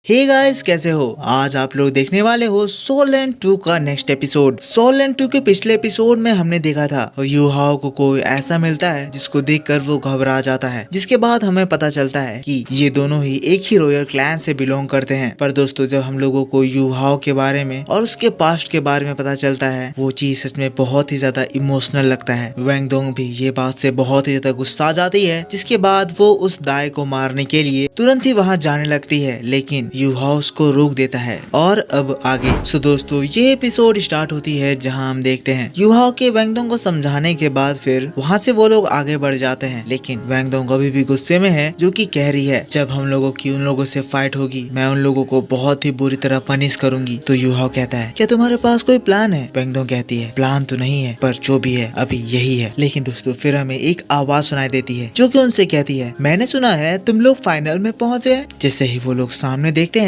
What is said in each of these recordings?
Hey guys, कैसे हो? आज आप लोग देखने वाले हो सोल लैंड 2 का नेक्स्ट एपिसोड। सोल लैंड 2 के पिछले एपिसोड में हमने देखा था यू हाओ को कोई ऐसा मिलता है जिसको देखकर वो घबरा जाता है, जिसके बाद हमें पता चलता है कि ये दोनों ही एक ही रॉयल क्लैन से बिलोंग करते हैं। पर दोस्तों, जब हम लोगों को यू हाओ के बारे में और उसके पास्ट के बारे में पता चलता है, वो चीज सच में बहुत ही ज्यादा इमोशनल लगता है। वैंग डोंग भी ये बात से बहुत ही ज्यादा गुस्सा जाती है, जिसके बाद वो उस दाई को मारने के लिए तुरंत ही वहाँ जाने लगती है, लेकिन यू हाओ उसको रोक देता है। और अब आगे सो दोस्तों, ये एपिसोड स्टार्ट होती है जहां हम देखते हैं यू हाओ के वैंग डोंग को समझाने के बाद फिर वहां से वो लोग आगे बढ़ जाते हैं, लेकिन वैंग डोंग अभी भी गुस्से में है, जो कि कह रही है जब हम लोगों की उन लोगों से फाइट होगी, मैं उन लोगों को बहुत ही बुरी तरह पनिश करूंगी। तो यू हाओ कहता है, क्या तुम्हारे पास कोई प्लान है? वैंग डोंग कहती है, प्लान तो नहीं है, पर जो भी है अभी यही है। लेकिन दोस्तों, फिर हमें एक आवाज सुनाई देती है जो कि उनसे कहती है, मैंने सुना है तुम लोग फाइनल में पहुंच गए। जैसे ही वो लोग सामने देखते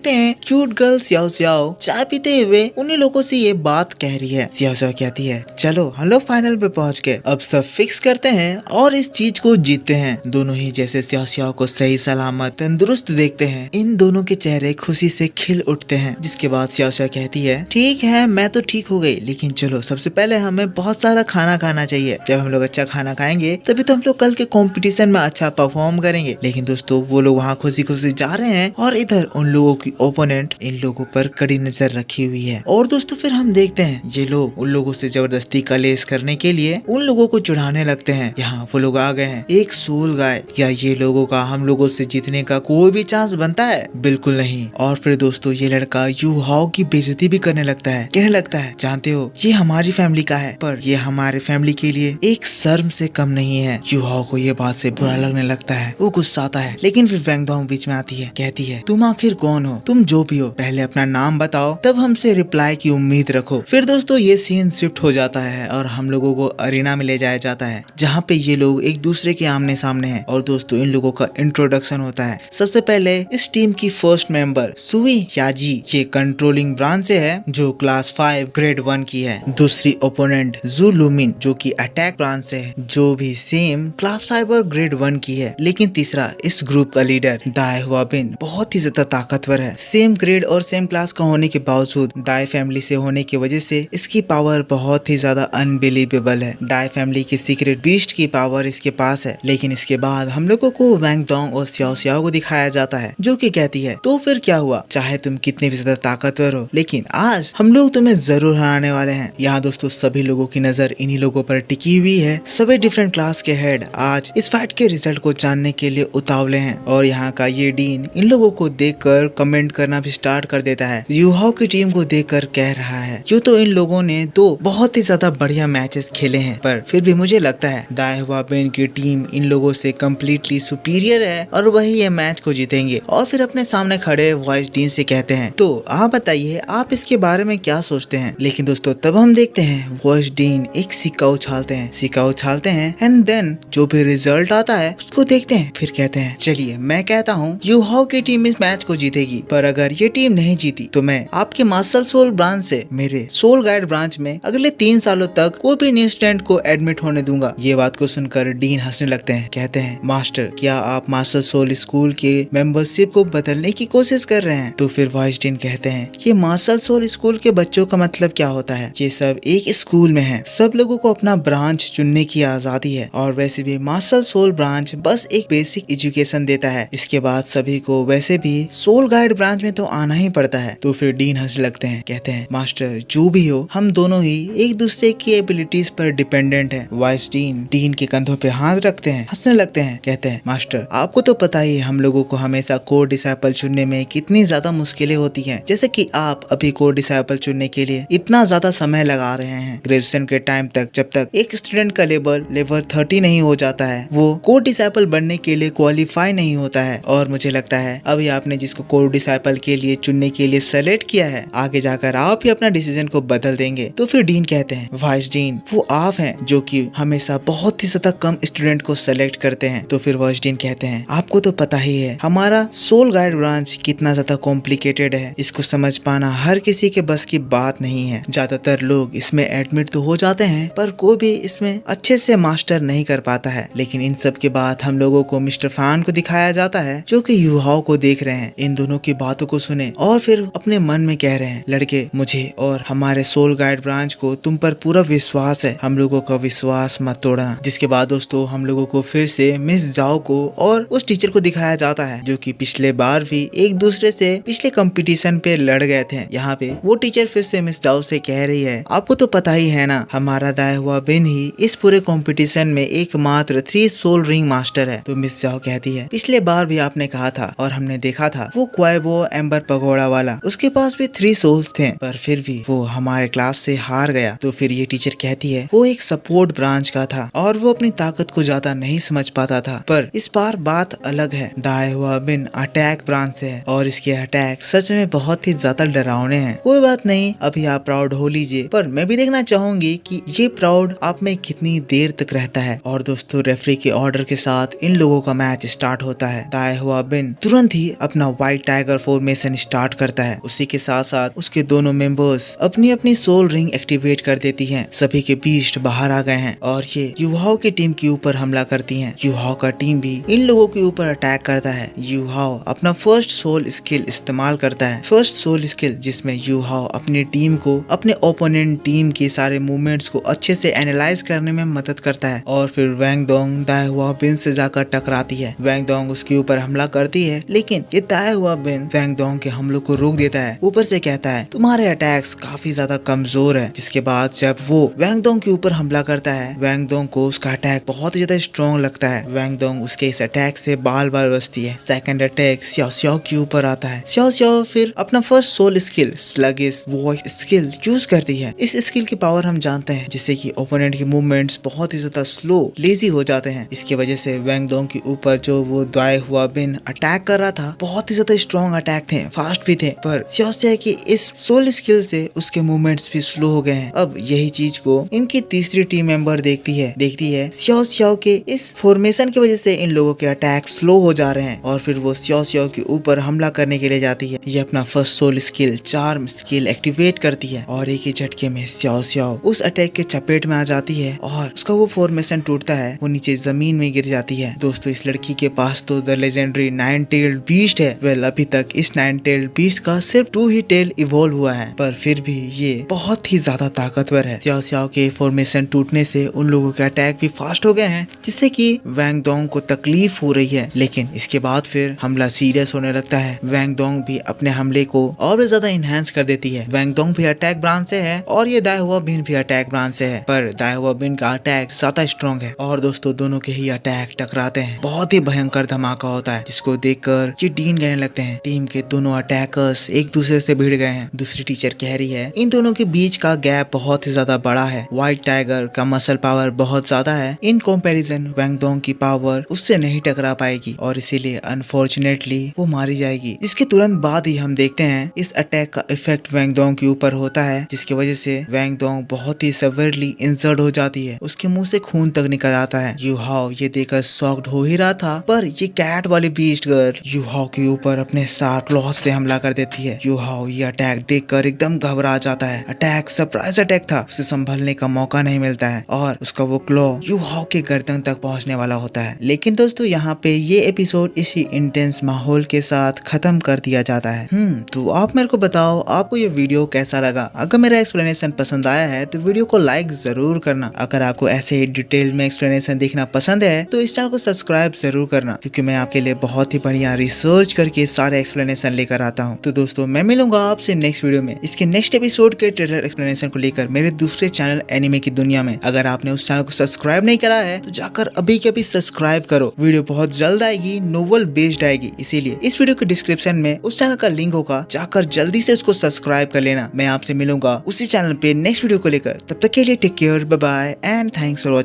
हैं क्यूट गर्ल सियाओ सियाओ चाय पीते हुए उन्हीं लोगों से ये बात कह रही है। सियाओ सियाओ कहती है, चलो हम लोग फाइनल पे पहुंच गए, अब सब फिक्स करते हैं और इस चीज को जीतते हैं। दोनों ही जैसे सियाओ सियाओ को सही सलामत तंदुरुस्त देखते हैं, इन दोनों के चेहरे खुशी से खिल उठते हैं। जिसके बाद सियाओ सियाओ कहती है, ठीक है मैं तो ठीक हो गई, लेकिन चलो सबसे पहले हमें बहुत सारा खाना खाना चाहिए। जब हम लोग अच्छा खाना खाएंगे तभी तो हम लोग कल के कंपटीशन में अच्छा परफॉर्म करेंगे। लेकिन दोस्तों, वो लोग वहाँ खुशी खुशी जा रहे हैं और इधर उन लोगों की ओपोनेंट इन लोगों पर कड़ी नजर रखी हुई है। और दोस्तों, फिर हम देखते हैं ये लोग उन लोगों से जबरदस्ती कलेश करने के लिए उन लोगों को चढ़ाने लगते हैं। यहाँ वो लोग आ गए हैं एक सोल गाय। क्या ये लोगों का हम लोगों से जीतने का कोई भी चांस बनता है? बिल्कुल नहीं। और फिर दोस्तों, ये लड़का यू हाओ की बेइज्जती भी करने लगता है, कहने लगता है, जानते हो ये हमारी फैमिली का है, पर ये हमारे फैमिली के लिए एक शर्म से कम नहीं है। यू हाओ को ये बात से बुरा लगने लगता है, वो गुस्सा आता है, लेकिन फिर वैंग डोंग बीच में आती है, कहती है, तुम आखिर कौन हो? तुम जो भी हो पहले अपना नाम बताओ, तब हमसे रिप्लाई की उम्मीद रखो। फिर दोस्तों, ये सीन शिफ्ट हो जाता है और हम लोगों को अरीना में ले जाया जाता है, जहाँ पे ये लोग एक दूसरे के आमने सामने हैं। और दोस्तों, इन लोगों का इंट्रोडक्शन होता है। सबसे पहले इस टीम की फर्स्ट मेंबर सुई याजी, ये कंट्रोलिंग ब्रांच से है, जो क्लास 5 ग्रेड 1 की है। दूसरी ओपोनेंट जू लुमिन, जो कि अटैक ब्रांच से है, जो भी सेम क्लास 5 और ग्रेड 1 की है। लेकिन तीसरा इस ग्रुप का लीडर दाई हुआबिन बहुत ही ज्यादा ताकतवर है। सेम ग्रेड और सेम क्लास का होने के बावजूद दाई फैमिली से होने की वजह से इसकी पावर बहुत ही ज्यादा अनबिलीवेबल है। दाई फैमिली की सीक्रेट बीस्ट की पावर इसके पास है। लेकिन इसके बाद हम लोगों को वैंग डोंग और सियाओ सियाओ को दिखाया जाता है, जो कि कहती है, तो फिर क्या हुआ, चाहे तुम कितने भी ज्यादा ताकतवर हो, लेकिन आज हम लोग तुम्हें जरूर हराने वाले हैं। यहाँ दोस्तों, सभी लोगों की नजर इन्हीं लोगों पर टिकी हुई है। सभी डिफरेंट क्लास के हेड आज इस फाइट के रिजल्ट को जानने के लिए उतावले हैं। और यहाँ का ये डीन इन लोगों को देखकर कमेंट करना भी स्टार्ट कर देता है। यू हाओ की टीम को देखकर कह रहा है, जो तो इन लोगों ने दो बहुत ही ज्यादा बढ़िया मैचेस खेले हैं, पर फिर भी मुझे लगता है दाई हुआबिन की टीम इन लोगों से कम्प्लीटली सुपीरियर है और वही ये मैच को जीतेंगे। और फिर अपने सामने खड़े वॉइस डीन से कहते हैं, तो आप बताइए आप इसके बारे में क्या सोचते हैं? लेकिन दोस्तों, तब हम देखते हैं वॉइस डीन एक सिक्का उछालते हैं एंड देन जो भी रिजल्ट आता है उसको देखते हैं। फिर कहते हैं, चलिए मैं कहता हूँ यू हाओ की टीम इस मैच को जीतेगी, पर अगर ये टीम नहीं जीती तो मैं आपके मार्शल सोल ब्रांच से मेरे सोल गाइड ब्रांच में अगले 3 सालों तक कोई भी न्यू स्टूडेंट को एडमिट होने दूंगा। ये बात को सुनकर डीन हंसने लगते हैं, कहते हैं, मास्टर क्या आप मार्शल सोल स्कूल के मेंबरशिप को बदलने की कोशिश कर रहे हैं? तो फिर वॉइस डीन कहते हैं, ये मार्शल सोल स्कूल के बच्चों का मतलब क्या होता है? ये सब एक स्कूल में है, सब लोगों को अपना ब्रांच चुनने की आजादी है, और वैसे भी मार्शल सोल ब्रांच बस एक बेसिक एजुकेशन देता है, इसके बाद सभी को वैसे भी सोल गाइड ब्रांच में तो आना ही पड़ता है। तो फिर डीन हंसने लगते हैं, कहते हैं, मास्टर जो भी हो, हम दोनों ही एक दूसरे की एबिलिटीज पर डिपेंडेंट है। वॉइस डीन के कंधों पे हाथ रखते हैं, हंसने लगते हैं, कहते हैं, मास्टर आपको तो पता ही है हम लोगों को हमेशा कोर डिसाइपल चुनने में कितनी ज्यादा मुश्किलें होती हैं। जैसे कि आप अभी कोर डिसाइपल चुनने के लिए इतना ज्यादा समय लगा रहे हैं। ग्रेजुएशन के टाइम तक जब तक एक स्टूडेंट का लेवल 30 नहीं हो जाता है, वो कोर डिसाइपल बनने के लिए क्वालिफाई नहीं होता है। और मुझे लगता है अभी आपने जिसको कोर डिसाइपल के लिए चुनने के लिए सेलेक्ट किया है, आगे जाकर आप ही अपना डिसीजन को बदल देंगे। तो फिर डीन कहते हैं, वॉइस डीन वो आप हैं जो कि हमेशा बहुत ही ज्यादा कम स्टूडेंट को सेलेक्ट करते हैं। तो फिर वॉइस डीन कहते हैं, आपको तो पता ही है हमारा सोल गाइड ब्रांच कितना ज्यादा कॉम्प्लिकेटेड है, इसको समझ पाना हर किसी के बस की बात नहीं है। ज्यादातर लोग इसमें एडमिट तो हो जाते हैं, पर कोई भी इसमें अच्छे से मास्टर नहीं कर पाता है। लेकिन इन सब के बाद हम लोगों को मिस्टर फान को दिखाया जाता है, जो कि यू हाओ को देख रहे हैं। हैं इन दोनों की बातों को सुने और फिर अपने मन में कह रहे हैं, लड़के मुझे और हमारे सोल गाइड ब्रांच को तुम पर पूरा विश्वास है, हम लोगों का विश्वास मत तोड़ना। जिसके बाद दोस्तों हम लोगों को फिर से मिस जाओ को और उस टीचर को दिखाया जाता है जो कि पिछले बार भी एक दूसरे से पिछले कंपटीशन पे लड़ गए थे। यहाँ पे वो टीचर फिर से मिस जाओ से कह रही है, आपको तो पता ही है ना, हमारा दाया हुआ बिन ही इस पूरे कंपटीशन में एकमात्र 3 सोल रिंग मास्टर है। तो मिस जाओ कहती है, पिछले बार भी आपने कहा था और हमने देखा था वो क्वाइबो एम्बर पगोड़ा वाला, उसके पास भी 3 सोल्स थे पर फिर भी वो हमारे क्लास से हार गया। तो फिर ये टीचर कहती है वो एक सपोर्ट ब्रांच का था और वो अपनी ताकत को ज्यादा नहीं समझ पाता था, पर इस बार बात अलग है, दाया हुआ बिन अटैक ब्रांच से है और इसके अटैक सच में बहुत ही ज्यादा डरावने हैं। कोई बात नहीं, अभी आप प्राउड हो लीजिए, पर मैं भी देखना चाहूंगी कि ये प्राउड आप में कितनी देर तक रहता है। और दोस्तों रेफरी के ऑर्डर के साथ इन लोगों का मैच स्टार्ट होता है। दाया हुआ बिन तुरंत ही अपना व्हाइट टाइगर फॉर्मेशन स्टार्ट करता है। उसी के साथ साथ उसके दोनों मेंबर्स अपनी अपनी सोल रिंग एक्टिवेट कर देती हैं। सभी के बीस्ट बाहर आ गए हैं और ये युहाओ की टीम के ऊपर हमला करती हैं। युहाओ का टीम भी इन लोगों के ऊपर अटैक करता है। युहाओ अपना फर्स्ट सोल स्किल इस्तेमाल करता है, फर्स्ट सोल स्किल, जिसमें युहाओ अपनी टीम को अपने ओपोनेंट टीम के सारे मूवमेंट्स को अच्छे से एनालाइज करने में मदद करता है। और फिर वैंग दोंग दाया हुआ बिन से जाकर टकराती है। वैंग दोंग उसके ऊपर हमला करती है, लेकिन ये दाया हुआ बिन वैंग दोंग के हमलों को रोक देता है। ऊपर से कहता है तुम्हारे अटैक्स काफी ज्यादा कमजोर है। जिसके बाद जब वो वैंग दोंग के ऊपर हमला करता है, वैंग दोंग को उसका अटैक बहुत ही ज्यादा स्ट्रॉन्ग लगता है। वैंग दोंग उसके इस अटैक से बाल बाल बचती है। सेकंड अटैक स्याओ स्याओ के ऊपर आता है। स्याओ स्याओ फिर अपना first soul skill sluggish voice skill use करती है। इस स्किल की पावर हम जानते हैं जिससे कि ओपोनेंट के मूवमेंट्स बहुत ही ज्यादा स्लो लेजी हो जाते हैं। इसकी वजह से वैंग दोंग के ऊपर जो वो दाया हुआ बिन अटैक कर रहा था बहुत ही ज्यादा स्ट्रॉन्ग अटैक थे, फास्ट भी थे, पर स्याओ स्याओ की इस सोल स्किल से उसके मूवमेंट्स भी स्लो हो गए हैं। अब यही चीज को इनकी तीसरी टीम मेंबर देखती है स्याओ स्याओ के इस फॉर्मेशन की वजह से इन लोगों के अटैक स्लो हो जा रहे हैं और फिर वो स्याओ स्याओ के ऊपर हमला करने के लिए जाती है। ये अपना first soul skill charm skill activate करती है और एक ही झटके में स्याओ स्याओ उस अटैक के चपेट में आ जाती है और उसका वो फॉर्मेशन टूटता है, वो नीचे जमीन में गिर जाती है। दोस्तों इस लड़की के पास तो द लेजेंडरी 9 टेल्ड बीस्ट है। वेल अभी तक इस 9 टेल्ड बीस्ट का सिर्फ 2 ही टेल इवॉल्व हुआ है, पर फिर भी ये बहुत ही ज्यादा ताकतवर है। स्याओ स्याओ के फॉर्मेशन टूटने से उन लोगों के अटैक भी फास्ट हो गए हैं, जिससे कि वैंग दोंग को तकलीफ हो रही है। लेकिन इसके बाद फिर हमला सीरियस होने लगता है। वैंग दोंग भी अपने हमले को और भी ज्यादा इनहेंस कर देती है। वैंग दोंग भी अटैक ब्रांच से है और ये दाया हुआ बिन भी अटैक ब्रांच से है, पर दाया हुआ बिन का अटैक ज्यादा स्ट्रॉन्ग है और दोस्तों दोनों के ही अटैक टकराते हैं। बहुत ही भयंकर धमाका होता है जिसको देखकर ये डीन कहने लगते हैं टीम के दोनों अटैकर्स एक दूसरे से भिड़ गए हैं। दूसरी टीचर कह रही है इन दोनों के बीच का गैप बहुत ही ज्यादा बड़ा है। व्हाइट टाइगर का मसल पावर बहुत ज्यादा है, इन कंपैरिजन वैंग दोंग की पावर उससे नहीं टकरा पाएगी और इसीलिए अनफॉर्चुनेटली वो मारी जाएगी। इसके तुरंत बाद ही हम देखते हैं इस अटैक का इफेक्ट वैंग दोंग के ऊपर होता है, जिसकी वजह से वैंग दोंग बहुत ही सेवरली इंजर्ड हो जाती है। उसके मुंह से खून तक निकल आता है। युहाओ ये देखकर शॉक्ड हो ही रहा था, पर ये कैट वाली बीस्ट गर्ल युहाओ के ऊपर अपने साथ क्लॉज से हमला कर देती है। युहाओ ये अटैक देखकर एकदम घबरा जाता है। अटैक सरप्राइज अटैक था, उसे संभलने का मौका नहीं मिलता है और उसका वो क्लॉ युहाओ के गर्दन तक पहुंचने वाला होता है। लेकिन दोस्तों यहाँ पे ये एपिसोड इसी इंटेंस माहौल के साथ खत्म कर दिया जाता है। तो आप मेरे को बताओ आपको ये वीडियो कैसा लगा। अगर मेरा एक्सप्लेनेशन पसंद आया है तो वीडियो को लाइक जरूर करना। अगर आपको ऐसे ही डिटेल में एक्सप्लेनेशन देखना पसंद है तो इस चैनल को सब्सक्राइब जरूर करना, क्योंकि मैं आपके लिए बहुत ही बढ़िया रिसर्च करके सारे एक्सप्लेनेशन लेकर आता हूँ। तो दोस्तों मैं मिलूंगा आपसे नेक्स्ट वीडियो में इसके नेक्स्ट एपिसोड के ट्रेलर एक्सप्लेनेशन को लेकर मेरे दूसरे चैनल एनिमे की दुनिया में। अगर आपने उस चैनल को सब्सक्राइब नहीं करा है तो जाकर अभी के अभी सब्सक्राइब करो। वीडियो बहुत जल्द आएगी, नोवेल बेस्ड आएगी, इसीलिए इस वीडियो के डिस्क्रिप्शन में उस चैनल का लिंक होगा, जाकर जल्दी से उसको सब्सक्राइब कर लेना। मैं आपसे मिलूंगा उसी चैनल पे नेक्स्ट वीडियो को लेकर। तब तक के लिए take care, bye bye and thanks for watching.